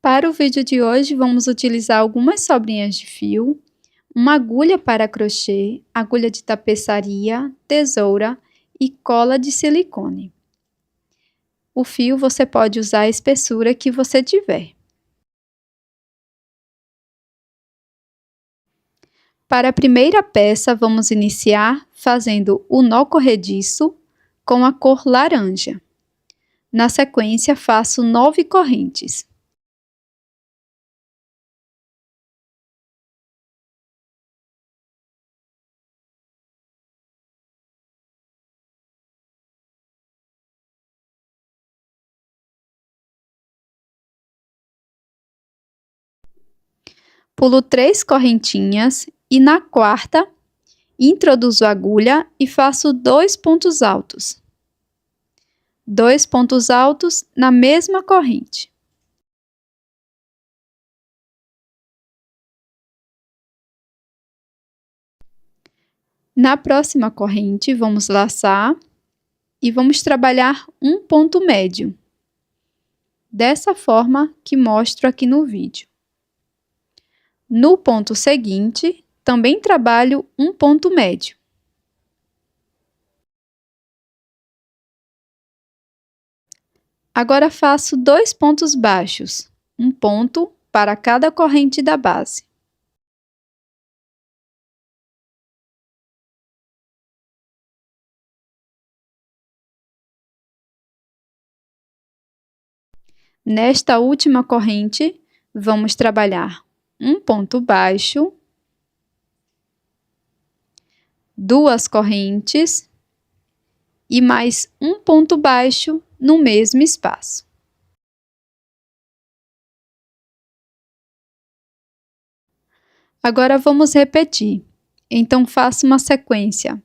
Para o vídeo de hoje, vamos utilizar algumas sobrinhas de fio, uma agulha para crochê, agulha de tapeçaria, tesoura e cola de silicone. O fio você pode usar a espessura que você tiver. Para a primeira peça, vamos iniciar fazendo o nó corrediço com a cor laranja. Na sequência, faço 9 correntes. Pulo 3 correntinhas e na quarta, introduzo a agulha e faço 2 pontos altos. 2 pontos altos na mesma corrente. Na próxima corrente, vamos laçar e vamos trabalhar um ponto médio, dessa forma que mostro aqui no vídeo. No ponto seguinte, também trabalho um ponto médio. Agora faço 2 pontos baixos, um ponto para cada corrente da base. Nesta última corrente, vamos trabalhar um ponto baixo, 2 correntes e mais um ponto baixo no mesmo espaço. Agora vamos repetir. Então, faço uma sequência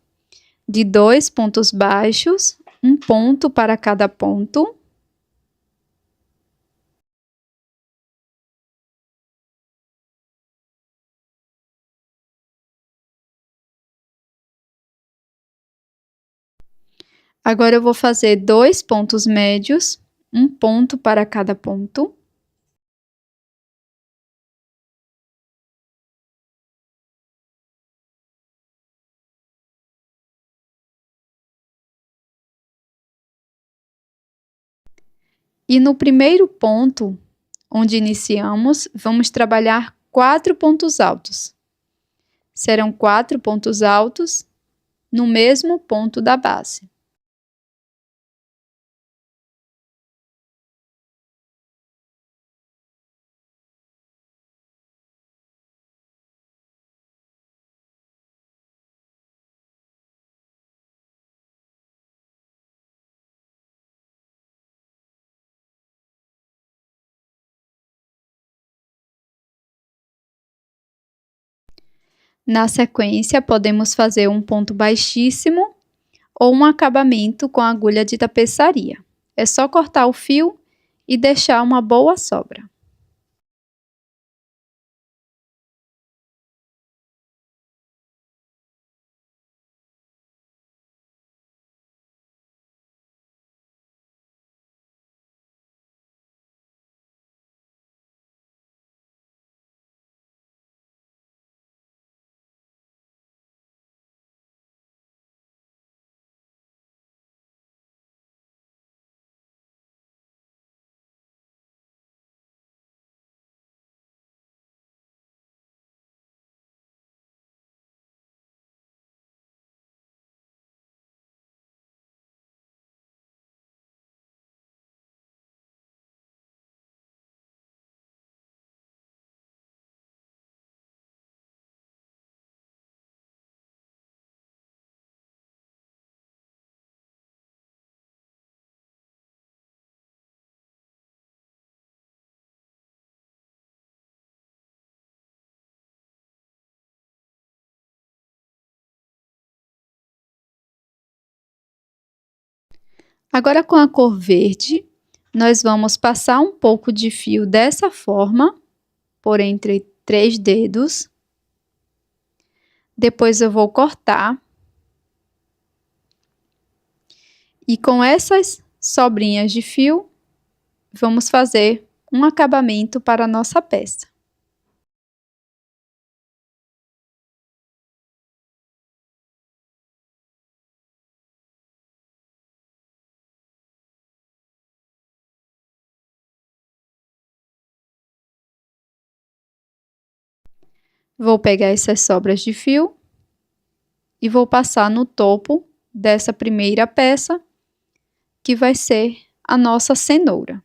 de 2 pontos baixos, um ponto para cada ponto. Agora eu vou fazer 2 pontos médios, um ponto para cada ponto. E no primeiro ponto, onde iniciamos, vamos trabalhar 4 pontos altos. Serão 4 pontos altos no mesmo ponto da base. Na sequência, podemos fazer um ponto baixíssimo ou um acabamento com agulha de tapeçaria. É só cortar o fio e deixar uma boa sobra. Agora, com a cor verde, nós vamos passar um pouco de fio dessa forma, por entre 3 dedos. Depois eu vou cortar. E com essas sobrinhas de fio, vamos fazer um acabamento para a nossa peça. Vou pegar essas sobras de fio e vou passar no topo dessa primeira peça, que vai ser a nossa cenoura.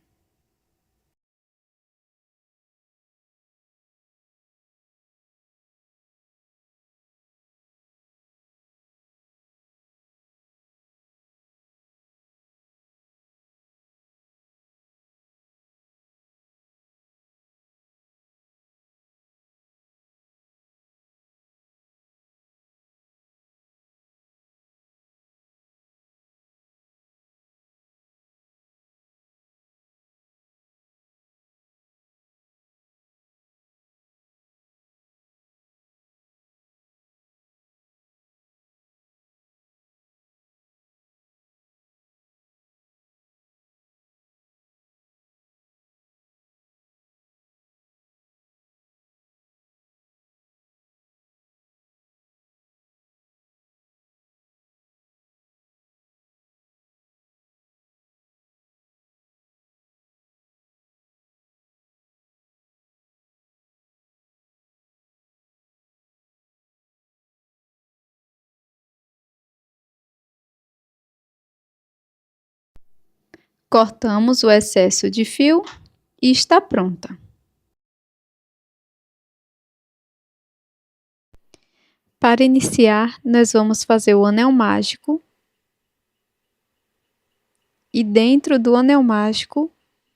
Cortamos o excesso de fio e está pronta. Para iniciar, nós vamos fazer o anel mágico. E dentro do anel mágico,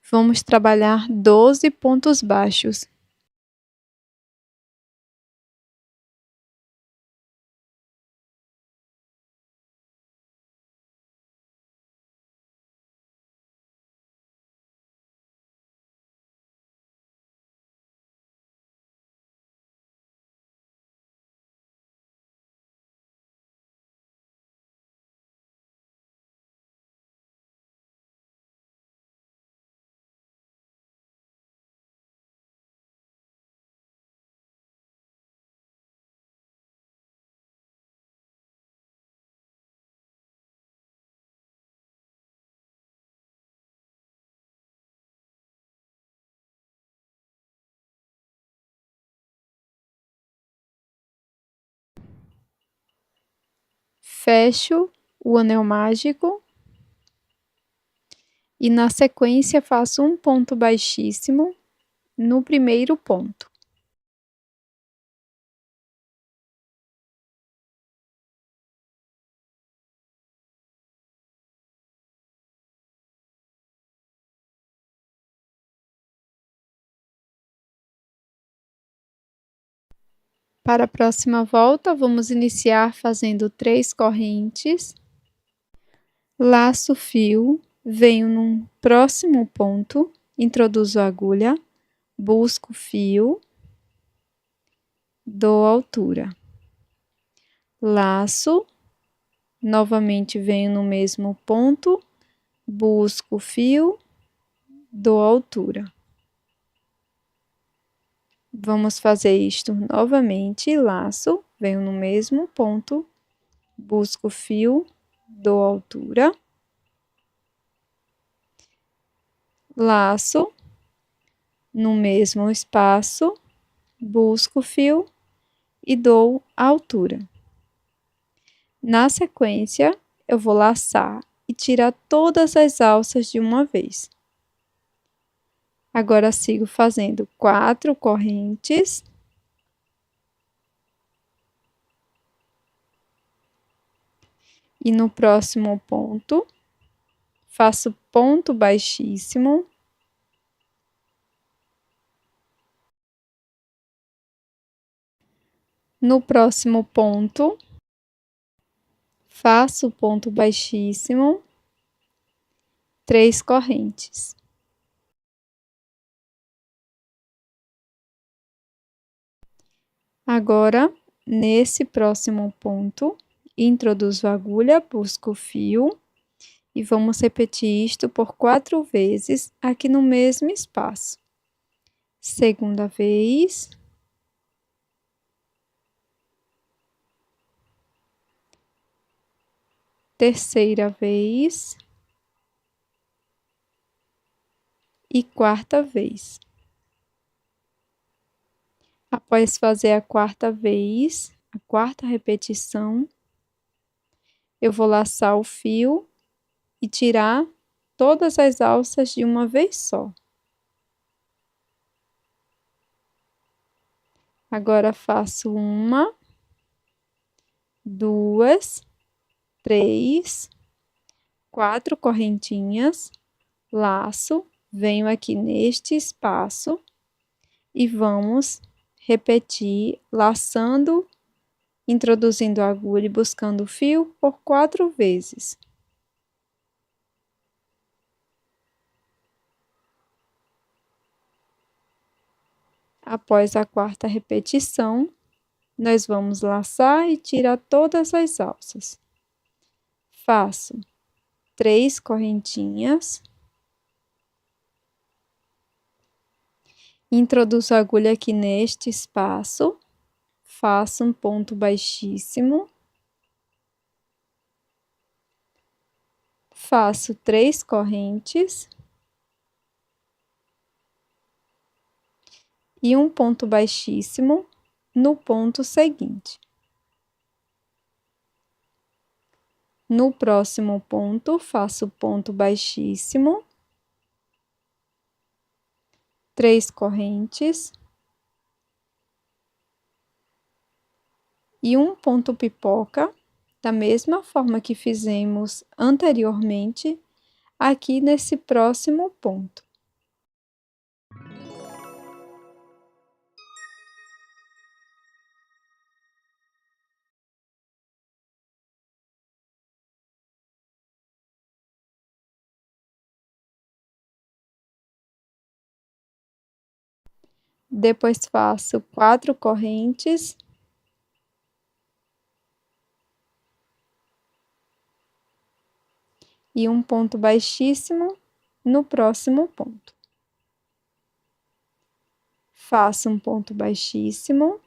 vamos trabalhar 12 pontos baixos. Fecho o anel mágico e na sequência faço um ponto baixíssimo no primeiro ponto. Para a próxima volta, vamos iniciar fazendo 3 correntes, laço o fio, venho num próximo ponto, introduzo a agulha, busco o fio, dou altura, laço, novamente venho no mesmo ponto, busco o fio, dou altura. Vamos fazer isto novamente, laço, venho no mesmo ponto, busco o fio, dou altura, laço, no mesmo espaço, busco o fio e dou a altura. Na sequência, eu vou laçar e tirar todas as alças de uma vez. Agora, sigo fazendo 4 correntes. E no próximo ponto, faço ponto baixíssimo. No próximo ponto, faço ponto baixíssimo, 3 correntes. Agora, nesse próximo ponto, introduzo a agulha, busco o fio E vamos repetir isto por 4 vezes aqui no mesmo espaço. Segunda vez. Terceira vez. E quarta vez. Após fazer a quarta vez, a quarta repetição, eu vou laçar o fio e tirar todas as alças de uma vez só. Agora faço 1, 2, 3, 4 correntinhas, laço, venho aqui neste espaço e vamos repetir laçando, introduzindo a agulha e buscando o fio por 4 vezes. Após a quarta repetição, nós vamos laçar e tirar todas as alças. Faço 3 correntinhas. Introduzo a agulha aqui neste espaço. Faço um ponto baixíssimo. Faço 3 correntes. E um ponto baixíssimo no ponto seguinte. No próximo ponto, faço ponto baixíssimo, 3 correntes e um ponto pipoca, da mesma forma que fizemos anteriormente, aqui nesse próximo ponto. Depois faço 4 correntes. E um ponto baixíssimo no próximo ponto. Faço um ponto baixíssimo.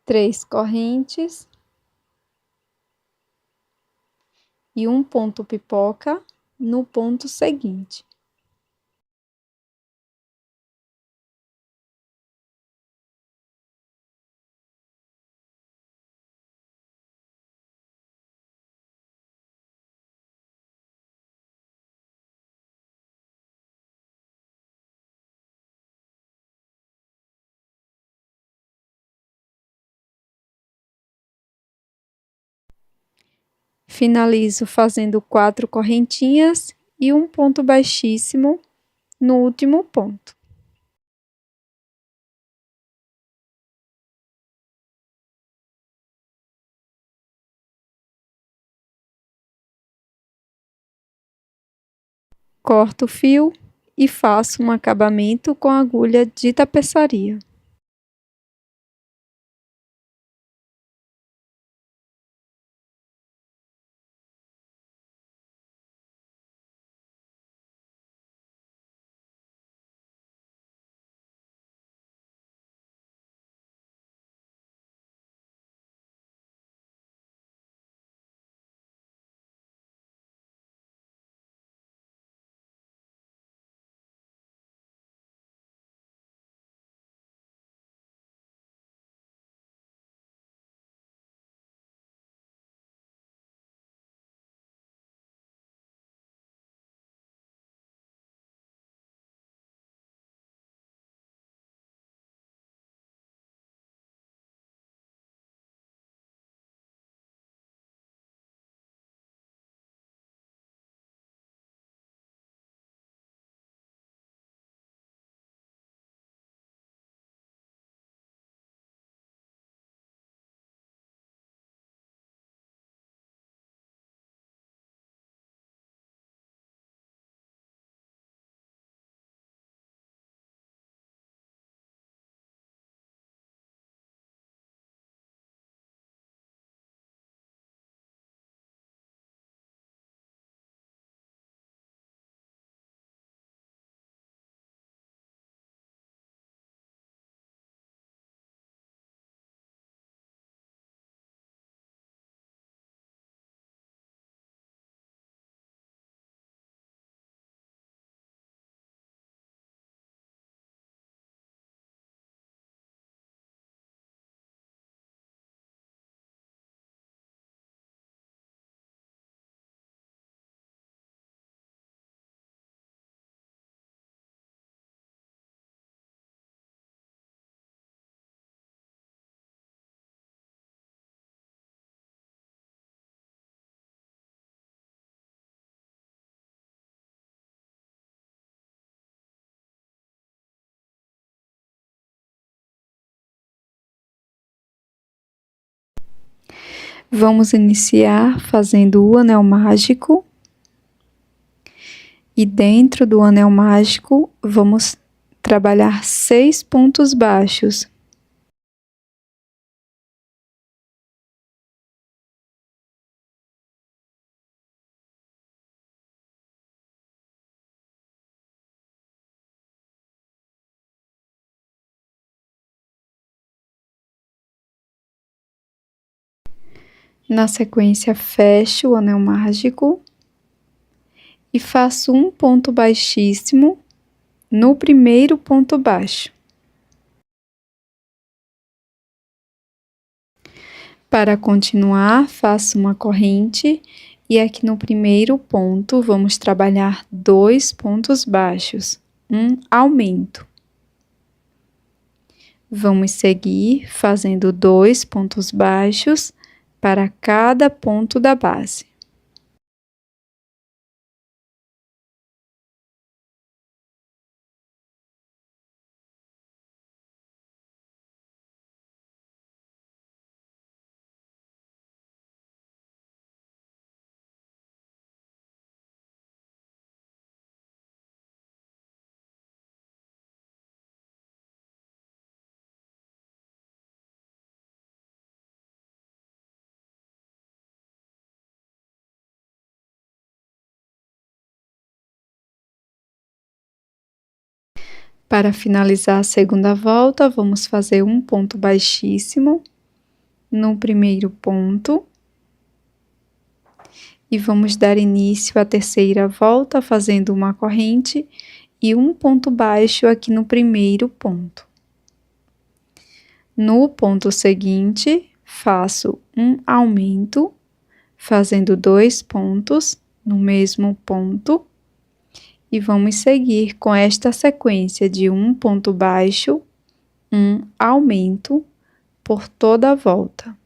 Três correntes. E um ponto pipoca no ponto seguinte. Finalizo fazendo 4 correntinhas e um ponto baixíssimo no último ponto. Corto o fio e faço um acabamento com agulha de tapeçaria. Vamos iniciar fazendo o anel mágico. E dentro do anel mágico, vamos trabalhar 6 pontos baixos. Na sequência, fecho o anel mágico e faço um ponto baixíssimo no primeiro ponto baixo. Para continuar, faço uma corrente e aqui no primeiro ponto vamos trabalhar 2 pontos baixos, um aumento. Vamos seguir fazendo 2 pontos baixos para cada ponto da base. Para finalizar a segunda volta, vamos fazer um ponto baixíssimo no primeiro ponto e vamos dar início à terceira volta fazendo uma corrente e um ponto baixo aqui no primeiro ponto. No ponto seguinte, faço um aumento, fazendo 2 pontos no mesmo ponto. E vamos seguir com esta sequência de um ponto baixo, um aumento por toda a volta.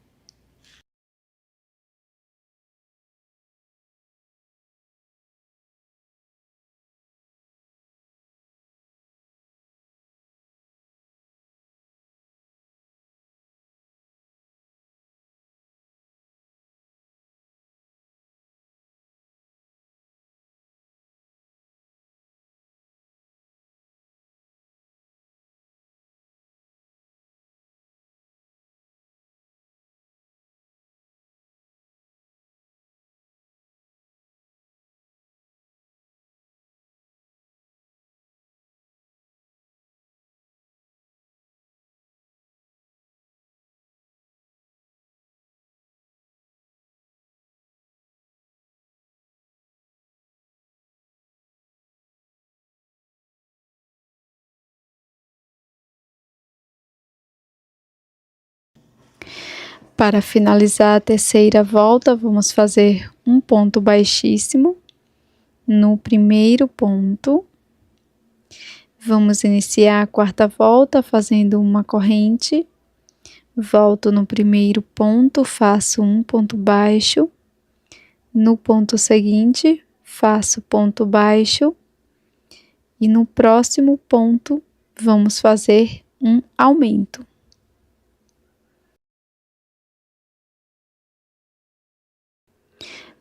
Para finalizar a terceira volta, vamos fazer um ponto baixíssimo no primeiro ponto. Vamos iniciar a quarta volta fazendo uma corrente. Volto no primeiro ponto, faço um ponto baixo. No ponto seguinte, faço ponto baixo. E no próximo ponto, vamos fazer um aumento.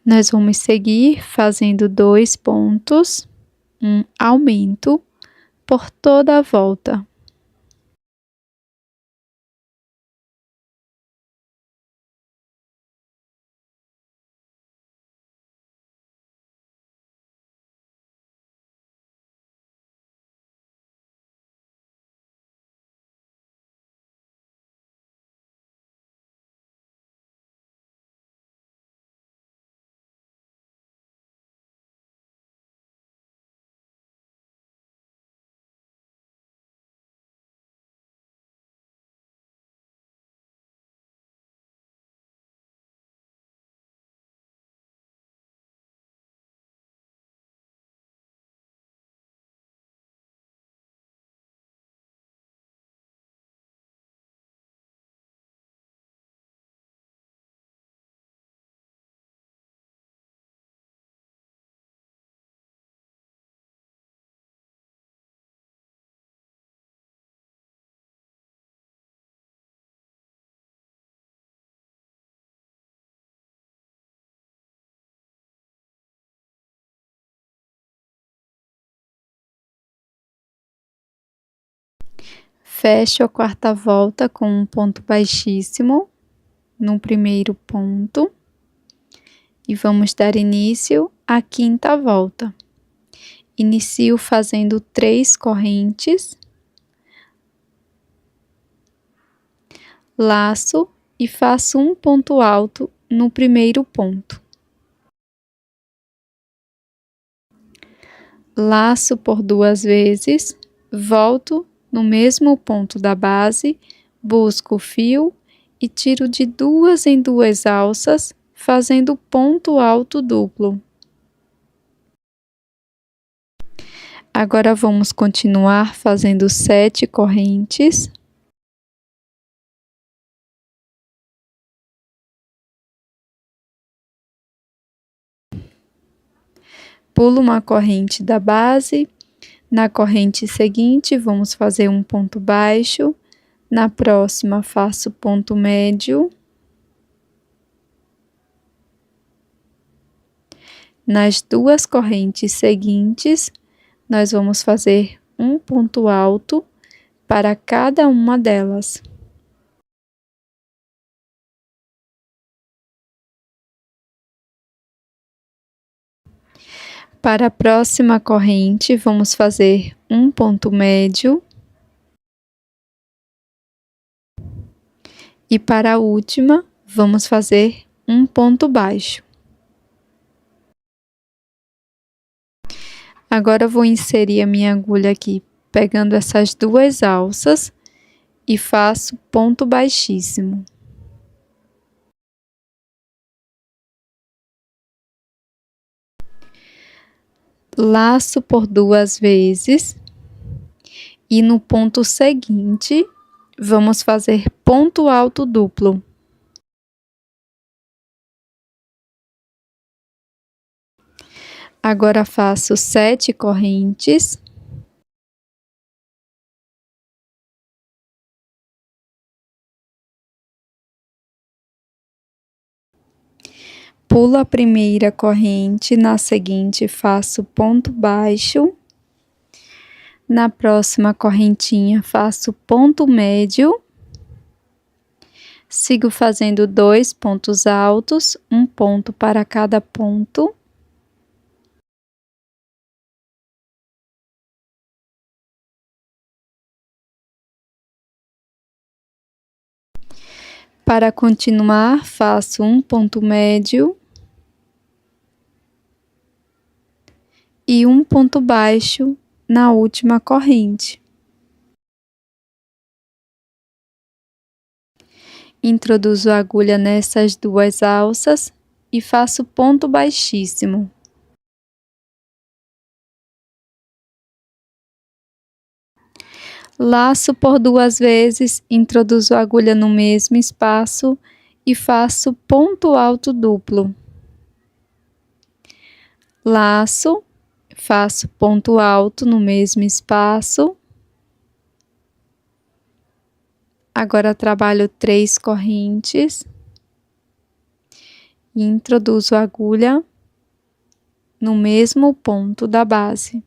Nós vamos seguir fazendo 2 pontos, um aumento por toda a volta. Fecho a quarta volta com um ponto baixíssimo no primeiro ponto e vamos dar início à quinta volta. Inicio fazendo 3 correntes, laço e faço um ponto alto no primeiro ponto. Laço por 2 vezes, volto no mesmo ponto da base, busco o fio e tiro de 2 em 2 alças, fazendo ponto alto duplo. Agora vamos continuar fazendo 7 correntes. Pulo uma corrente da base, na corrente seguinte vamos fazer um ponto baixo, na próxima faço ponto médio. Nas 2 correntes seguintes, nós vamos fazer um ponto alto para cada uma delas. Para a próxima corrente, vamos fazer um ponto médio. E para a última, vamos fazer um ponto baixo. Agora vou inserir a minha agulha aqui, pegando essas 2 alças e faço ponto baixíssimo. Laço por 2 vezes e no ponto seguinte, vamos fazer ponto alto duplo. Agora faço 7 correntes. Pulo a primeira corrente, na seguinte faço ponto baixo. Na próxima correntinha faço ponto médio. Sigo fazendo 2 pontos altos, um ponto para cada ponto. Para continuar, faço um ponto médio e um ponto baixo na última corrente. Introduzo a agulha nessas 2 alças e faço ponto baixíssimo. Laço por 2 vezes, introduzo a agulha no mesmo espaço e faço ponto alto duplo. Laço, faço ponto alto no mesmo espaço. Agora trabalho 3 correntes e introduzo a agulha no mesmo ponto da base.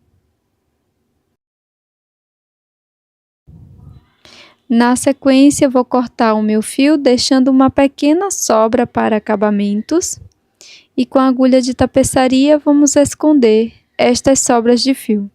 Na sequência, vou cortar o meu fio, deixando uma pequena sobra para acabamentos. E com a agulha de tapeçaria, vamos esconder estas sobras de fio.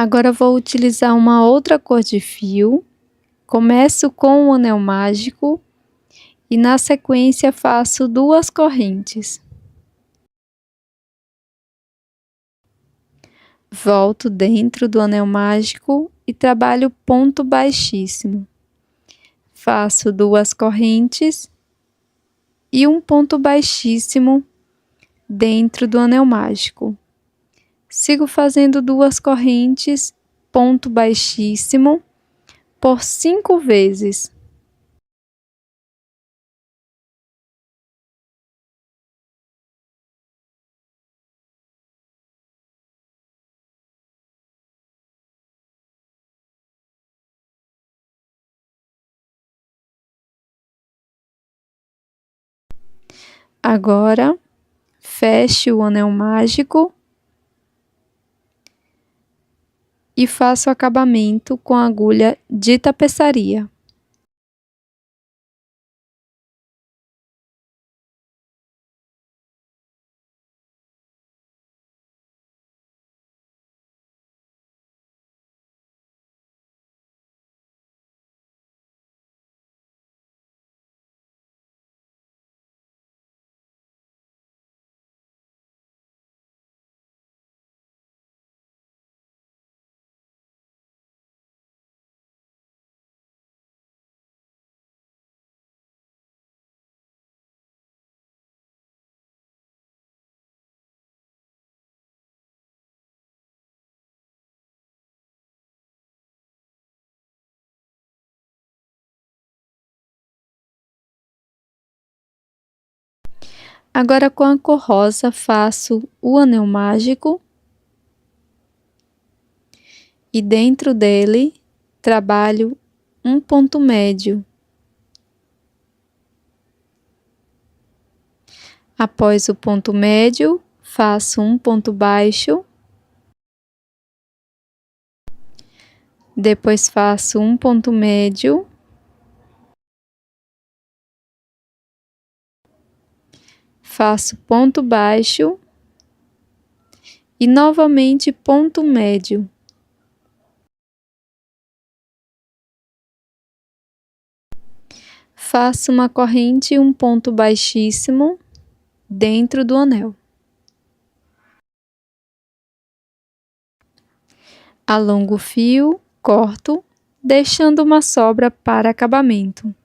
Agora vou utilizar uma outra cor de fio. Começo com o anel mágico e na sequência faço 2 correntes. Volto dentro do anel mágico e trabalho ponto baixíssimo. Faço 2 correntes e um ponto baixíssimo dentro do anel mágico. Sigo fazendo 2 correntes, ponto baixíssimo, por 5 vezes. Agora, fecho o anel mágico e faço acabamento com agulha de tapeçaria. Agora, com a cor rosa, faço o anel mágico e dentro dele trabalho um ponto médio. Após o ponto médio, faço um ponto baixo, depois faço um ponto médio, faço ponto baixo e novamente ponto médio. Faço uma corrente e um ponto baixíssimo dentro do anel. Alongo o fio, corto, deixando uma sobra para acabamento.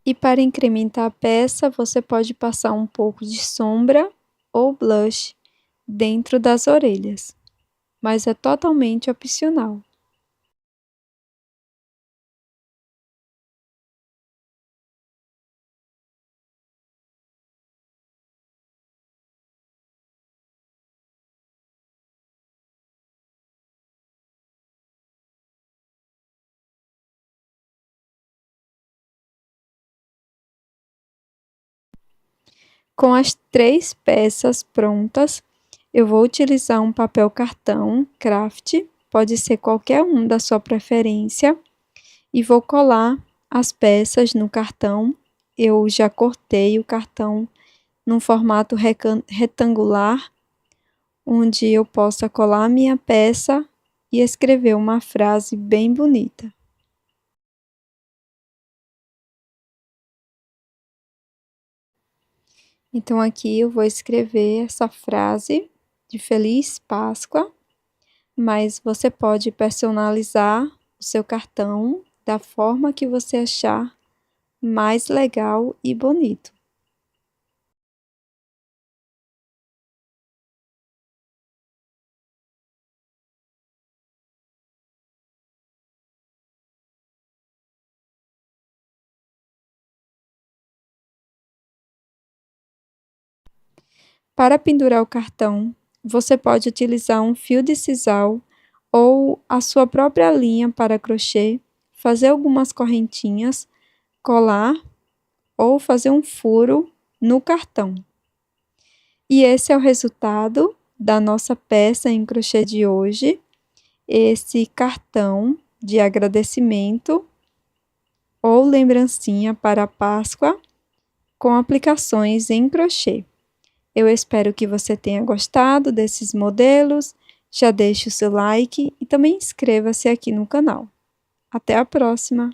E para incrementar a peça, você pode passar um pouco de sombra ou blush dentro das orelhas, mas é totalmente opcional. Com as 3 peças prontas, eu vou utilizar um papel cartão craft, pode ser qualquer um da sua preferência, e vou colar as peças no cartão. Eu já cortei o cartão num formato retangular, onde eu possa colar a minha peça e escrever uma frase bem bonita. Então, aqui eu vou escrever essa frase de Feliz Páscoa, mas você pode personalizar o seu cartão da forma que você achar mais legal e bonito. Para pendurar o cartão, você pode utilizar um fio de sisal ou a sua própria linha para crochê, fazer algumas correntinhas, colar ou fazer um furo no cartão. E esse é o resultado da nossa peça em crochê de hoje, esse cartão de agradecimento ou lembrancinha para a Páscoa com aplicações em crochê. Eu espero que você tenha gostado desses modelos, já deixe o seu like e também inscreva-se aqui no canal. Até a próxima!